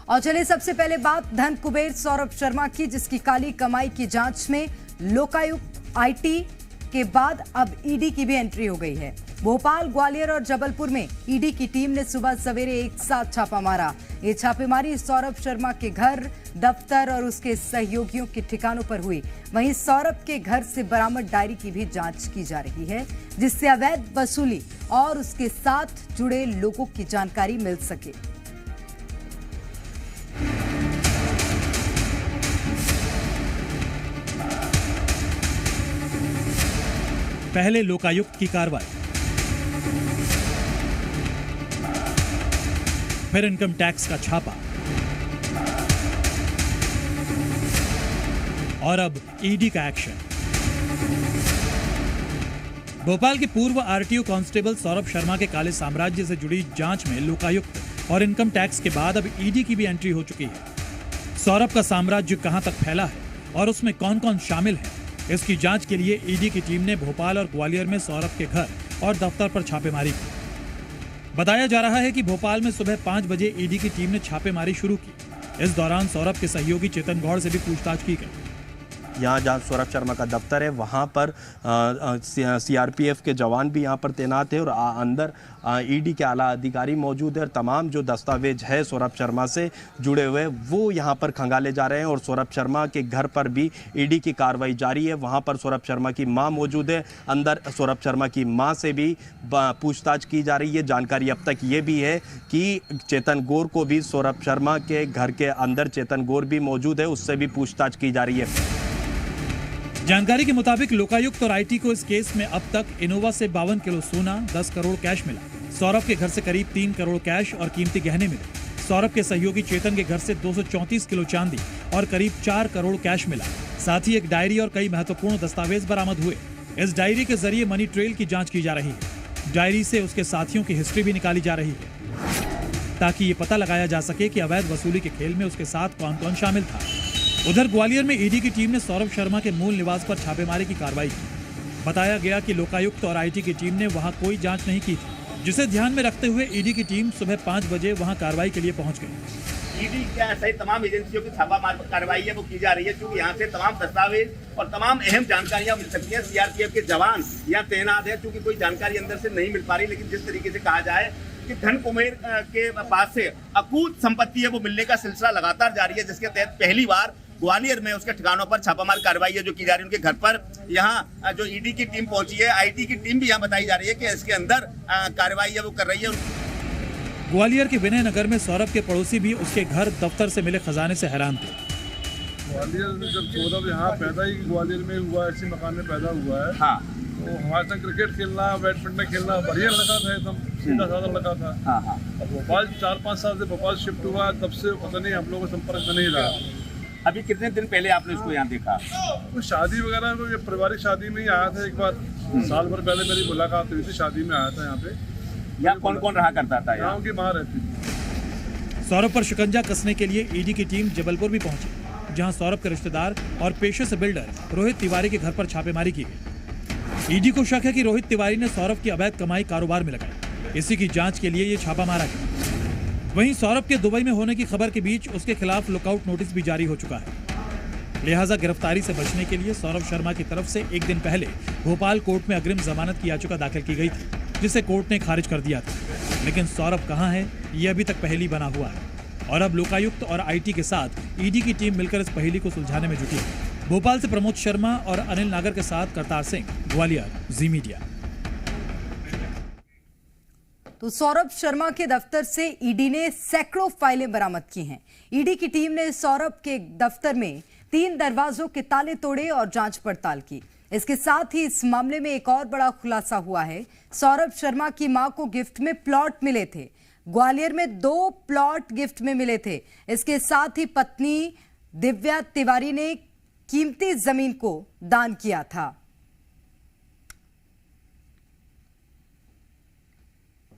और चलिए सबसे पहले बात धन कुबेर सौरभ शर्मा की, जिसकी काली कमाई की जांच में लोकायुक्त आईटी के बाद अब ईडी की भी एंट्री हो गई है। भोपाल, ग्वालियर और जबलपुर में ईडी की टीम ने सुबह सवेरे एक साथ छापा मारा। ये छापेमारी सौरभ शर्मा के घर, दफ्तर और उसके सहयोगियों के ठिकानों पर हुई। वहीं सौरभ के घर से बरामद डायरी की भी जांच की जा रही है, जिससे अवैध वसूली और उसके साथ जुड़े लोगों की जानकारी मिल सके। पहले लोकायुक्त की कार्रवाई, फिर इनकम टैक्स का छापा और अब ईडी का एक्शन। भोपाल के पूर्व आरटीओ कांस्टेबल सौरभ शर्मा के काले साम्राज्य से जुड़ी जांच में लोकायुक्त और इनकम टैक्स के बाद अब ईडी की भी एंट्री हो चुकी है। सौरभ का साम्राज्य कहां तक फैला है और उसमें कौन कौन शामिल है, इसकी जांच के लिए ईडी की टीम ने भोपाल और ग्वालियर में सौरभ के घर और दफ्तर पर छापेमारी की। बताया जा रहा है कि भोपाल में सुबह 5 बजे ईडी की टीम ने छापेमारी शुरू की। इस दौरान सौरभ के सहयोगी चेतन गौड़ से भी पूछताछ की गई। यहाँ जहाँ सौरभ शर्मा का दफ्तर है वहाँ पर सीआरपीएफ के जवान भी यहाँ पर तैनात है और अंदर ईडी के आला अधिकारी मौजूद है और तमाम जो दस्तावेज है सौरभ शर्मा से जुड़े हुए वो यहाँ पर खंगाले जा रहे हैं। और सौरभ शर्मा के घर पर भी ईडी की कार्रवाई जारी है। वहाँ पर सौरभ शर्मा की माँ मौजूद है। अंदर सौरभ शर्मा की माँ से भी पूछताछ की जा रही है। जानकारी अब तक ये भी है कि चेतन गौड़ को भी सौरभ शर्मा के घर के अंदर चेतन गौड़ भी मौजूद है, उससे भी पूछताछ की जा रही है। जानकारी के मुताबिक लोकायुक्त और आईटी को इस केस में अब तक इनोवा से 52 किलो सोना, 10 करोड़ कैश मिला। सौरभ के घर से करीब 3 करोड़ कैश और कीमती गहने मिले। सौरभ के सहयोगी चेतन के घर से 234 किलो चांदी और करीब 4 करोड़ कैश मिला। साथ ही एक डायरी और कई महत्वपूर्ण दस्तावेज बरामद हुए। इस डायरी के जरिए मनी ट्रेल की जांच की जा रही है। डायरी से उसके साथियों की हिस्ट्री भी निकाली जा रही है, ताकि ये पता लगाया जा सके कि अवैध वसूली के खेल में उसके साथ कौन कौन शामिल था। उधर ग्वालियर में ईडी की टीम ने सौरभ शर्मा के मूल निवास पर छापेमारी की कार्रवाई की। बताया गया कि लोकायुक्त और आईटी की टीम ने वहां कोई जांच नहीं की थी, जिसे ध्यान में रखते हुए ईडी की टीम सुबह 5 बजे वहां कार्रवाई के लिए पहुंच गई। ईडी क्या सही तमाम एजेंसियों की छापामार कार्रवाई है वो की जा रही है, क्योंकि यहाँ से तमाम दस्तावेज और तमाम अहम जानकारियां मिल सकती हैं। सीआरपीएफ के जवान यहाँ तैनात है, क्योंकि कोई जानकारी अंदर से नहीं मिल पा रही। लेकिन जिस तरीके से कहा जाए कि धन कुबेर के पास से अकूत संपत्ति है वो मिलने का सिलसिला लगातार जारी है, जिसके तहत पहली बार ग्वालियर में उसके ठिकानों पर छापामार कार्रवाई है जो की जा रही है। उनके घर पर यहाँ जो ईडी की टीम पहुंची है, आईटी की टीम भी यहाँ बताई जा रही है कि इसके अंदर कार्रवाई है वो कर रही है। ग्वालियर के विनय नगर में सौरभ के पड़ोसी भी उसके घर दफ्तर से मिले खजाने से हैरान थे। ग्वालियर में जब सौरभ यहाँ पैदा ही ग्वालियर में हुआ, ऐसे मकान में पैदा हुआ है। हाँ। तो हमारे संग क्रिकेट खेलना, बैडमिंटन खेलना बढ़िया लगा था, एकदम सीधा साधा लगा था। हाँ। अब भोपाल 4-5 साल से भोपाल शिफ्ट हुआ, तब से पता नहीं हम लोगों को संपर्क में नहीं रहा। अभी कितने दिन पहले आपने इसको यहाँ देखा? तो शादी वगैरह में, ये पारिवारिक शादी में ही आया था एक बार। साल भर पहले मेरी मुलाकात हुई थी, शादी में आया था यहाँ पे। यहाँ कौन कौन रहा करता था? यहाँ की माँ रहती थी। सौरभ पर शिकंजा कसने के लिए ईडी की टीम जबलपुर भी पहुंची, जहां सौरभ के रिश्तेदार और पेशे से बिल्डर रोहित तिवारी के घर पर छापेमारी की गई। ईडी को शक है कि रोहित तिवारी ने सौरभ की अवैध कमाई कारोबार में लगाई। इसी की जांच के लिए ये छापा मारा गया। वहीं सौरभ के दुबई में होने की खबर के बीच उसके खिलाफ लुकआउट नोटिस भी जारी हो चुका है। लिहाजा गिरफ्तारी से बचने के लिए सौरभ शर्मा की तरफ से एक दिन पहले भोपाल कोर्ट में अग्रिम जमानत की याचिका दाखिल की गई थी, जिसे कोर्ट ने खारिज कर दिया था। लेकिन सौरभ कहां है, ये अभी तक पहेली बना हुआ है और अब लोकायुक्त और आईटी के साथ ईडी की टीम मिलकर इस पहेली को सुलझाने में जुटी है। भोपाल से प्रमोद शर्मा और अनिल नागर के साथ करतार सिंह, ग्वालियर, जी मीडिया। तो सौरभ शर्मा के दफ्तर से ईडी ने सैकड़ों फाइलें बरामद की हैं। ईडी की टीम ने सौरभ के दफ्तर में 3 दरवाजों के ताले तोड़े और जांच पड़ताल की। इसके साथ ही इस मामले में एक और बड़ा खुलासा हुआ है। सौरभ शर्मा की मां को गिफ्ट में प्लॉट मिले थे। ग्वालियर में 2 प्लॉट गिफ्ट में मिले थे। इसके साथ ही पत्नी दिव्या तिवारी ने कीमती जमीन को दान किया था।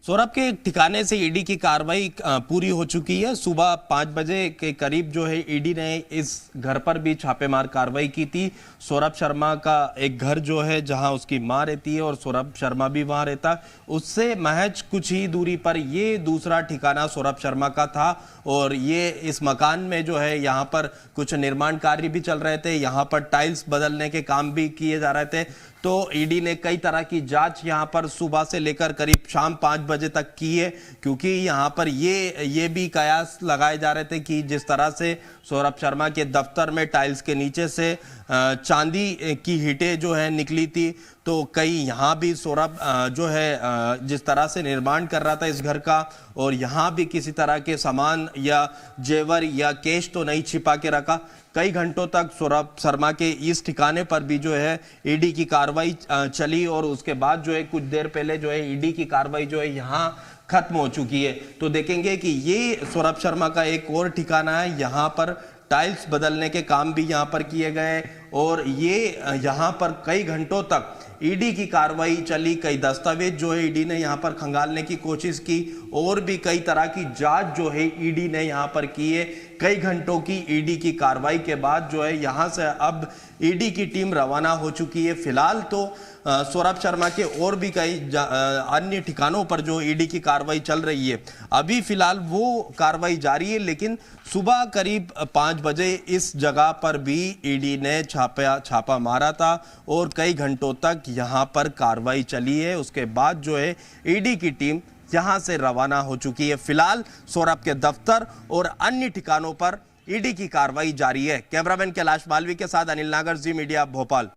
सौरभ के ठिकाने से ईडी की कार्रवाई पूरी हो चुकी है। सुबह 5 बजे के करीब जो है ईडी ने इस घर पर भी छापेमार कार्रवाई की थी। सौरभ शर्मा का एक घर जो है जहां उसकी मां रहती है और सौरभ शर्मा भी वहां रहता है, उससे महज कुछ ही दूरी पर ये दूसरा ठिकाना सौरभ शर्मा का था। और ये इस मकान में जो है यहाँ पर कुछ निर्माण कार्य भी चल रहे थे, यहाँ पर टाइल्स बदलने के काम भी किए जा रहे थे। तो ईडी ने कई तरह की जांच यहाँ पर सुबह से लेकर करीब शाम 5 बजे तक की है, क्योंकि यहाँ पर ये भी कयास लगाए जा रहे थे कि जिस तरह से सौरभ शर्मा के दफ्तर में टाइल्स के नीचे से चांदी की हीटें जो है निकली थी, तो कई यहाँ भी सौरभ जो है जिस तरह से निर्माण कर रहा था इस घर का, और यहाँ भी किसी तरह के सामान या जेवर या कैश तो नहीं छिपा के रखा। कई घंटों तक सौरभ शर्मा के इस ठिकाने पर भी जो है ईडी की कार्रवाई चली, और उसके बाद जो है कुछ देर पहले जो है ईडी की कार्रवाई जो है यहाँ खत्म हो चुकी है। तो देखेंगे कि ये सौरभ शर्मा का एक और ठिकाना है, यहाँ पर टाइल्स बदलने के काम भी यहाँ पर किए गए, और ये यहाँ पर कई घंटों तक ईडी की कार्रवाई चली। कई दस्तावेज जो है ईडी ने यहाँ पर खंगालने की कोशिश की, और भी कई तरह की जांच जो है ईडी ने यहाँ पर की है। कई घंटों की ईडी की कार्रवाई के बाद जो है यहाँ से अब ईडी की टीम रवाना हो चुकी है। फिलहाल तो सौरभ शर्मा के और भी कई अन्य ठिकानों पर जो ईडी की कार्रवाई चल रही है, अभी फिलहाल वो कार्रवाई जारी है। लेकिन सुबह करीब 5 बजे इस जगह पर भी ईडी ने छापा मारा था, और कई घंटों तक यहाँ पर कार्रवाई चली है। उसके बाद जो है ईडी की टीम यहाँ से रवाना हो चुकी है। फिलहाल सौरभ के दफ्तर और अन्य ठिकानों पर ईडी की कार्रवाई जारी है। कैमरामैन कैलाश मालवी के साथ अनिल नागर, जी मीडिया, भोपाल।